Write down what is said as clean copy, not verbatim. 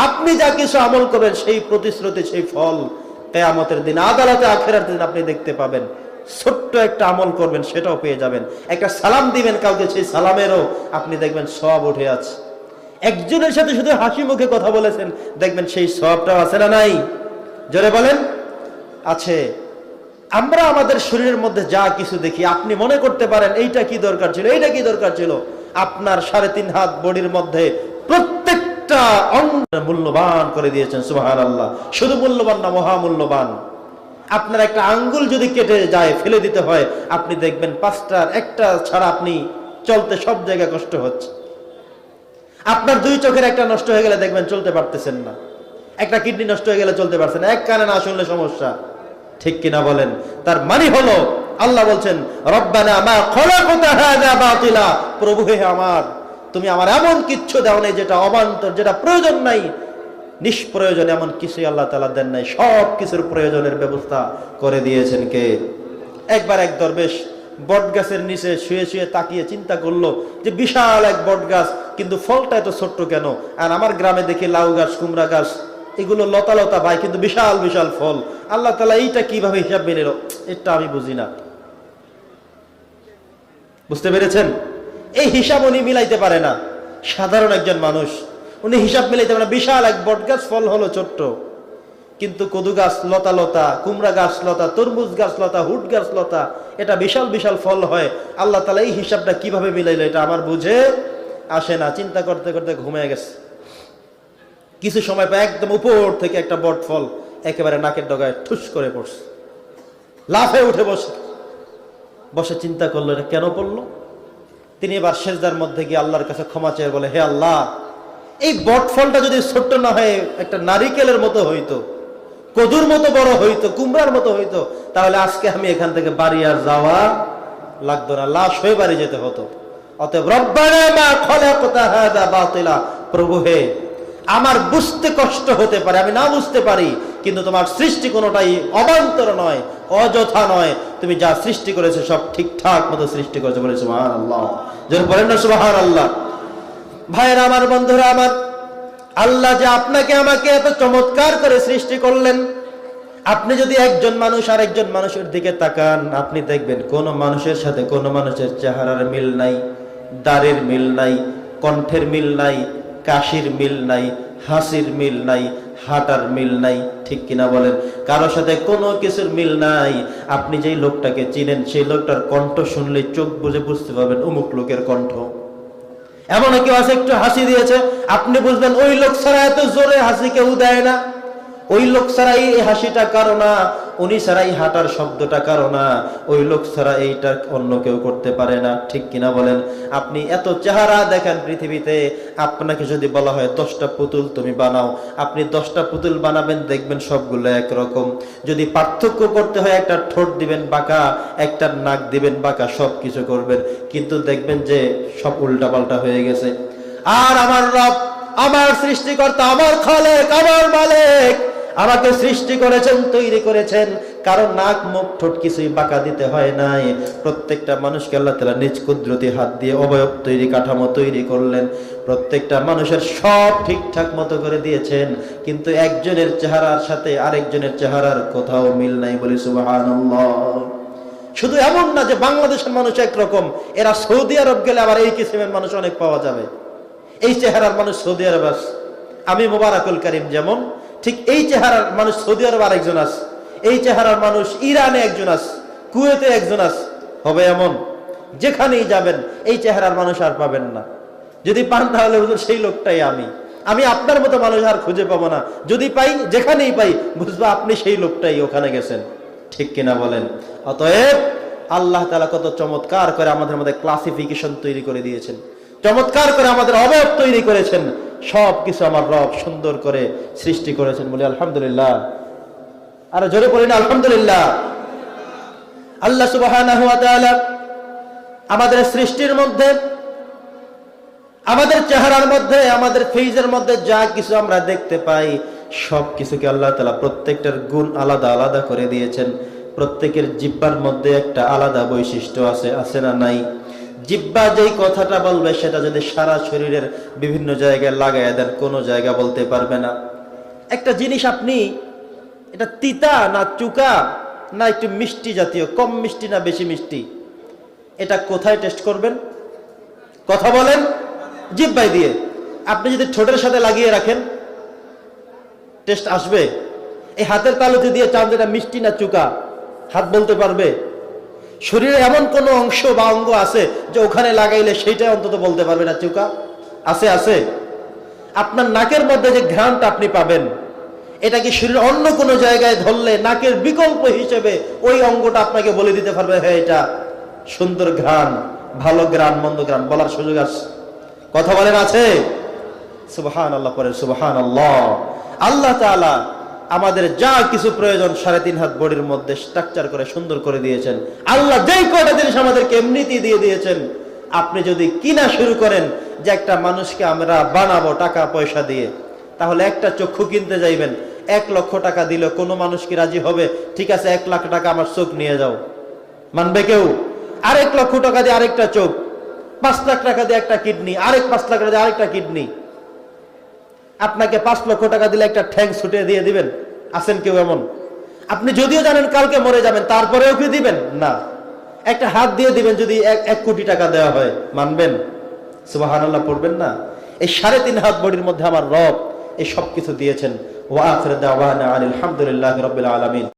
আপনি যা কিছু আমল করবেন সেই প্রতিশ্রুতি, সেই ফল কিয়ামতের দিন, আদালতে আখিরাতের দিন আপনি দেখতে পাবেন। ছোট্ট একটা আমল করবেন, সেটাও পেয়ে যাবেন। একটা সালাম দিবেন কাউকে, সেই সালামেরও আপনি দেখবেন সওয়াব উঠে আছে। একজনের সাথে শুধু হাসি মুখে কথা বলেছেন, দেখবেন সেই সওয়াবটাও আছে না নাই? জোরে বলেন, আছে। আমরা আমাদের শরীরের মধ্যে যা কিছু দেখি, আপনি মনে করতে পারেন এইটা কি দরকার ছিল, এইটা কি দরকার ছিল। আপনার 3.5 হাত বডির মধ্যে প্রত্যেকটা অঙ্গ মূল্যবান করে দিয়েছেন, সুবহানাল্লাহ। শুধু মূল্যবান না, মহামূল্যবান। আপনার একটা আঙ্গুল যদি কেটে যায়, ফেলে দিতে হয়, আপনি দেখবেন 5টার একটা ছাড়া আপনি চলতে সব জায়গায় কষ্ট হচ্ছে। আপনার 2 চোখের একটা নষ্ট হয়ে গেলে দেখবেন চলতে পারতেছেন না। একটা কিডনি নষ্ট হয়ে গেলে চলতে পারছেন না। এক কানে না শুনলে সমস্যা, ঠিক কিনা বলেন? তার মানে হলো আল্লাহ বলছেন, রব্বানা মা খলাকতা হাযা বাতিলা, প্রভু হে আমার, তুমি আমার এমন কিচ্ছু দাও নাই যেটা অবান্তর, যেটা প্রয়োজন নাই, নিষ্প্রয়োজন, এমন কিছুই আল্লাহ তাআলা দেন নাই। সব কিছুর প্রয়োজনের ব্যবস্থা করে দিয়েছেন কে? একবার এক দরবেশ বট গাছের নিচে শুয়ে শুয়ে তাকিয়ে চিন্তা করলো যে বিশাল এক বট গাছ, কিন্তু ফলটা এত ছোট্ট কেন? আর আমার গ্রামে দেখি লাউ গাছ, কুমড়া গাছ, এগুলো লতা লতা ভাই, কিন্তু বিশাল বিশাল ফল। আল্লাহ তাআলা এইটা কিভাবে হিসাব মেনে নিল, এটা আমি বুঝি না। বুঝতে পেরেছেন? এই হিসাব উনি মিলাইতে পারে না। সাধারণ একজন মানুষ, উনি হিসাব মিলাইতে পারে না। বিশাল এক বট গাছ, ফল হলো ছোট্ট, কিন্তু কদু গাছ লতা লতা, কুমড়া গাছ লতা, তরমুজ গাছ লতা, হুট গাছ লতা, এটা বিশাল বিশাল ফল হয়। আল্লাহ তাআলা এই হিসাবটা কিভাবে মিলাইলো, এটা আমার বুঝে আসে না। চিন্তা করতে করতে ঘুমিয়ে গেছে। কিছু সময় পর একদম উপর থেকে একটা বট ফল একেবারে নাকের ডগায় ঠুস করে পড়ছে। লাফে উঠে বসে বসে চিন্তা করলো এটা কেন পড়লো। তিনি এবার সেজদার মধ্যে গিয়ে আল্লাহর কাছে ক্ষমা চেয়ে বলে, হে আল্লাহ, এই বট ফলটা যদি ছোট্ট না হয়ে একটা নারিকেলের মতো হইতো, কদুর মতো বড় হইতো, কুমড়ার মতো হইতো, তাহলে আজকে আমি এখান থেকে বাড়ি আর যাওয়া লাগতো না, লাশ হয়ে বাড়ি যেতে হতো। অতএব রব্বানা মা খলাকতা হাযা বাতিলা, প্রভু হে, আমার বুঝতে কষ্ট হতে পারে, আমি না বুঝতে পারি, কিন্তু তোমার সৃষ্টি কোনোটাই অবান্তর নয়, অযথা নয়। তুমি যা সৃষ্টি করেছো সব ঠিকঠাক মতো সৃষ্টি করেছো, বলে সুবহানাল্লাহ। যেন বলেন না সুবহানাল্লাহ। ভাইরা আমার, বন্ধুরা আমার, আল্লাহ যে আপনাকে আমাকে এত চমৎকার করে সৃষ্টি করলেন, আপনি যদি একজন মানুষ আর একজন মানুষের দিকে তাকান, আপনি দেখবেন কোন মানুষের সাথে কোন মানুষের চেহারার মিল নাই, দাড়ির মিল নাই, কণ্ঠের মিল নাই, কাশির মিল নাই, হাসির মিল নাই, হাঁটার মিল নাই, ঠিক কিনা বলেন? কারোর সাথে কোনো কিছুর মিল নাই। আপনি যেই লোকটাকে চিনেন, সেই লোকটার কণ্ঠ শুনলে চোখ বুঝে বুঝতে পারবেন অমুক লোকের কণ্ঠ। এমন কেউ আছে একটু হাসি দিয়েছে, আপনি বুঝবেন ওই লোক ছাড়া এত জোরে হাসি কেউ দেয় না, ওই লোক ছাড়া এই হাসিটা কারো না, উনি ছাড়া এই হাঁটার শব্দটা কারো না, ওই লোক ছাড়া এইটা অন্য কেউ করতে পারে না, ঠিক কিনা বলেন? আপনি এত চেহারা দেখেন পৃথিবীতে, আপনাকে যদি বলা হয় 10টা পুতুল তুমি বানাও, আপনি 10টা পুতুল বানাবেন, দেখবেন সবগুলো একরকম। যদি পার্থক্য করতে হয়, একটা ঠোঁট দিবেন বাঁকা, একটা নাক দিবেন বাঁকা, সব কিছু করবেন, কিন্তু দেখবেন যে সব উল্টাপাল্টা হয়ে গেছে। আর আমার রব, আমার সৃষ্টিকর্তা, আমার খালেক, আমার মালিক আমাকে সৃষ্টি করেছেন, তৈরি করেছেন, কারণ নাক মুখ ঠোঁট কিছুই বাঁকা দিতে হয় নাই। প্রত্যেকটা মানুষকে আল্লাহ তাআলা নিজ কুদরতি হাত দিয়ে অবয়ব তৈরি, কাঠামো তৈরি করলেন। প্রত্যেকটা মানুষের সব ঠিকঠাক মতো করে দিয়েছেন, কিন্তু একজনের চেহারার সাথে আরেকজনের চেহারার কোথাও মিল নাই, বলি সুবহানাল্লাহ। শুধু এমন না যে বাংলাদেশের মানুষ একরকম, এরা সৌদি আরব গেলে আবার এই কিসিমের মানুষ অনেক পাওয়া যাবে। এই চেহারার মানুষ সৌদি আরব আছে, আমি মোবারকুল কারীম যেমন, ঠিক এই চেহারার মানুষ সৌদি আরব আরেকজন আছে, এই চেহারার মানুষ ইরানে একজন আছে, কুয়েতে একজন আছে, হবে এমন। যেখানেই যাবেন এই চেহারার মানুষ আর পাবেন না। যদি পান তাহলে হুজুর সেই লোকটাই আমি আপনার মতো মানুষ আর খুঁজে পাবো না। যদি পাই, যেখানেই পাই, বুঝবো আপনি সেই লোকটাই, ওখানে গেছেন, ঠিক কিনা বলেন? অতএব আল্লাহ তাআলা কত চমৎকার করে আমাদের মধ্যে ক্লাসিফিকেশন তৈরি করে দিয়েছেন, চমৎকার করে আমাদের অবয়ব তৈরি করেছেন, সব কিছু আমার রব সুন্দর করে সৃষ্টি করেছেন, বলি আলহামদুলিল্লাহ। আর জোরে বলি না আলহামদুলিল্লাহ। আল্লাহ সুবহানাহু ওয়া তাআলা আমাদের সৃষ্টির মধ্যে, আমাদের চেহারার মধ্যে, আমাদের ফেজের মধ্যে যা কিছু আমরা দেখতে পাই, সব কিছুকে আল্লাহ তাআলা প্রত্যেকটার গুণ আলাদা আলাদা করে দিয়েছেন। প্রত্যেকের জিহ্বার মধ্যে একটা আলাদা বৈশিষ্ট্য আছে, আছে না নাই? জিহ্বা যেই কথাটা বলবে সেটা যদি সারা শরীরের বিভিন্ন জায়গায় লাগায় দেন, কোনো জায়গা বলতে পারবে না। একটা জিনিস আপনি, এটা তিতা না চুকা না একটু মিষ্টি জাতীয়, কম মিষ্টি না বেশি মিষ্টি, এটা কোথায় টেস্ট করবেন? কথা বলেন। জিহ্বায় দিয়ে। আপনি যদি ঠোঁটের সাথে লাগিয়ে রাখেন, টেস্ট আসবে? এই হাতের তালুতে দিয়ে চান যেটা মিষ্টি না চুকা, হাত বলতে পারবে? শরীরে এমন কোনো অংশ বা অঙ্গ আছে যে ওখানে লাগাইলে সেইটা অন্তত বলতে পারবে না চুকা? আছে? আছে। আপনার নাকের মধ্যে যে ঘ্রাণটা আপনি পাবেন, এটা কি শরীরের অন্য কোনো জায়গায় ধরলে নাকের বিকল্প হিসেবে ওই অঙ্গটা আপনাকে বলে দিতে পারবে, হ্যাঁ এটা সুন্দর ঘ্রাণ, ভালো ঘ্রাণ, মন্দ ঘ্রাণ বলার সুযোগ আছে? কথা বলেন আছে? সুবহানাল্লাহ পড়েন, সুবহানাল্লাহ। আল্লাহ তাআলা আমাদের যা কিছু প্রয়োজন 3.5 হাত বডির মধ্যে স্ট্রাকচার করে সুন্দর করে দিয়েছেন। আল্লাহ যেই কয়টা জিনিস আমাদেরকে এমনিতেই দিয়ে দিয়েছেন, আপনি যদি কিনা শুরু করেন যে একটা মানুষকে আমরা বানাবো টাকা পয়সা দিয়ে, তাহলে একটা চক্ষু কিনতে যাইবেন, 1 লক্ষ টাকা দিল, কোনো মানুষ কি রাজি হবে? ঠিক আছে 1 লাখ টাকা আমার চোখ নিয়ে যাও, মানবে কেউ? আর 1 লক্ষ টাকা দিয়ে আরেকটা চোখ, 5 লাখ টাকা দিয়ে একটা কিডনি, আরেক 5 লাখ টাকা দিয়ে আরেকটা কিডনি। আপনাকে 5 লক্ষ টাকা দিলে একটা ঠ্যাং ছুটে দিয়ে দিবেন? আছেন কেউ এমন? আপনি যদিও জানেন কালকে মরে যাবেন, তারপরেও কি দিবেন না? একটা হাত দিয়ে দিবেন যদি 1 কোটি টাকা দেওয়া হয়, মানবেন? সুবহানাল্লাহ পড়বেন না? এই 3.5 হাত বডির মধ্যে আমার রব এই সব কিছু দিয়েছেন। ওয়া আখিরু দাওয়ানা আলহামদুলিল্লাহি রাব্বিল আলামিন।